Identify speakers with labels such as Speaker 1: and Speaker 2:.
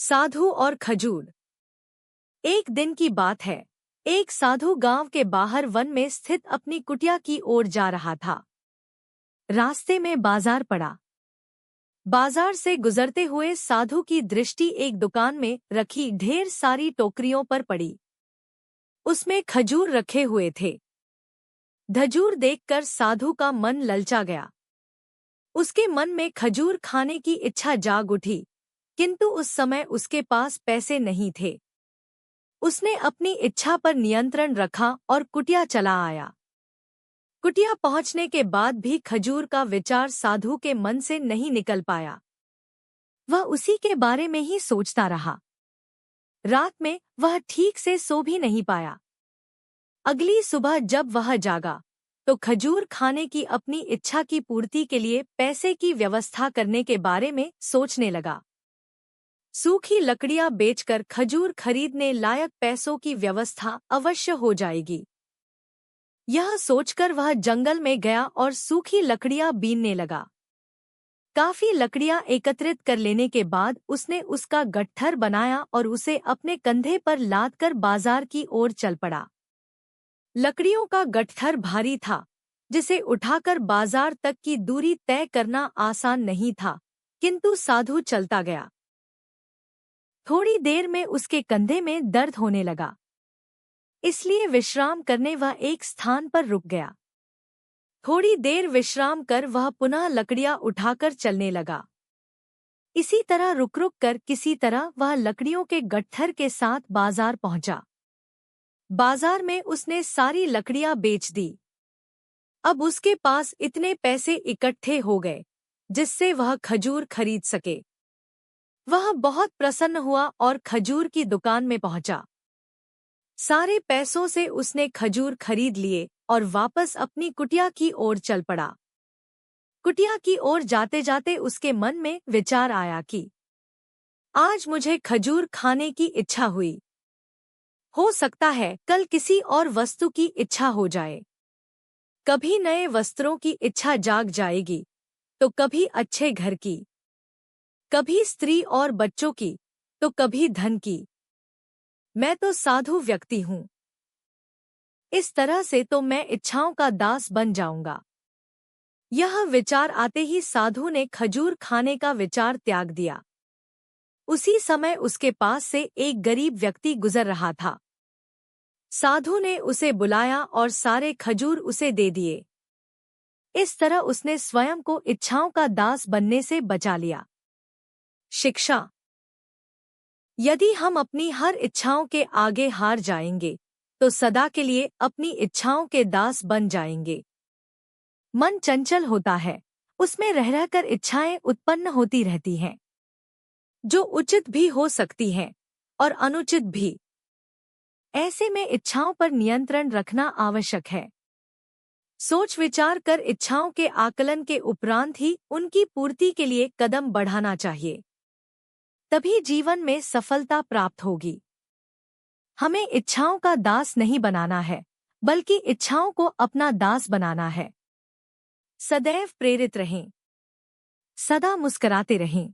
Speaker 1: साधु और खजूर। एक दिन की बात है। एक साधु गांव के बाहर वन में स्थित अपनी कुटिया की ओर जा रहा था। रास्ते में बाजार पड़ा। बाजार से गुजरते हुए साधु की दृष्टि एक दुकान में रखी ढेर सारी टोकरियों पर पड़ी। उसमें खजूर रखे हुए थे। खजूर देखकर साधु का मन ललचा गया। उसके मन में खजूर खाने की इच्छा जाग उठी, किंतु उस समय उसके पास पैसे नहीं थे। उसने अपनी इच्छा पर नियंत्रण रखा और कुटिया चला आया। कुटिया पहुंचने के बाद भी खजूर का विचार साधु के मन से नहीं निकल पाया। वह उसी के बारे में ही सोचता रहा। रात में वह ठीक से सो भी नहीं पाया। अगली सुबह जब वह जागा तो खजूर खाने की अपनी इच्छा की पूर्ति के लिए पैसे की व्यवस्था करने के बारे में सोचने लगा। सूखी लकड़ियां बेचकर खजूर खरीदने लायक पैसों की व्यवस्था अवश्य हो जाएगी। यह सोचकर वह जंगल में गया और सूखी लकड़ियां बीनने लगा। काफी लकड़ियां एकत्रित कर लेने के बाद उसने उसका गट्ठर बनाया और उसे अपने कंधे पर लादकर बाजार की ओर चल पड़ा। लकड़ियों का गट्ठर भारी था, जिसे उठाकर बाजार तक की दूरी तय करना आसान नहीं था, किंतु साधु चलता गया। थोड़ी देर में उसके कंधे में दर्द होने लगा, इसलिए विश्राम करने वह एक स्थान पर रुक गया। थोड़ी देर विश्राम कर वह पुनः लकड़ियां उठाकर चलने लगा। इसी तरह रुक रुक कर किसी तरह वह लकड़ियों के गट्ठर के साथ बाजार पहुंचा। बाजार में उसने सारी लकड़ियां बेच दी। अब उसके पास इतने पैसे इकट्ठे हो गए जिससे वह खजूर खरीद सके। वह बहुत प्रसन्न हुआ और खजूर की दुकान में पहुंचा। सारे पैसों से उसने खजूर खरीद लिए और वापस अपनी कुटिया की ओर चल पड़ा। कुटिया की ओर जाते जाते उसके मन में विचार आया कि आज मुझे खजूर खाने की इच्छा हुई। हो सकता है कल किसी और वस्तु की इच्छा हो जाए। कभी नए वस्त्रों की इच्छा जाग जाएगी, तो कभी अच्छे घर की, कभी स्त्री और बच्चों की, तो कभी धन की। मैं तो साधु व्यक्ति हूँ। इस तरह से तो मैं इच्छाओं का दास बन जाऊंगा। यह विचार आते ही साधु ने खजूर खाने का विचार त्याग दिया। उसी समय उसके पास से एक गरीब व्यक्ति गुजर रहा था। साधु ने उसे बुलाया और सारे खजूर उसे दे दिए। इस तरह उसने स्वयं को इच्छाओं का दास बनने से बचा लिया। शिक्षा। यदि हम अपनी हर इच्छाओं के आगे हार जाएंगे तो सदा के लिए अपनी इच्छाओं के दास बन जाएंगे। मन चंचल होता है, उसमें रह रहकर इच्छाएं उत्पन्न होती रहती हैं, जो उचित भी हो सकती हैं और अनुचित भी। ऐसे में इच्छाओं पर नियंत्रण रखना आवश्यक है। सोच विचार कर इच्छाओं के आकलन के उपरांत ही उनकी पूर्ति के लिए कदम बढ़ाना चाहिए। तभी जीवन में सफलता प्राप्त होगी। हमें इच्छाओं का दास नहीं बनाना है, बल्कि इच्छाओं को अपना दास बनाना है। सदैव प्रेरित रहें, सदा मुस्कुराते रहें।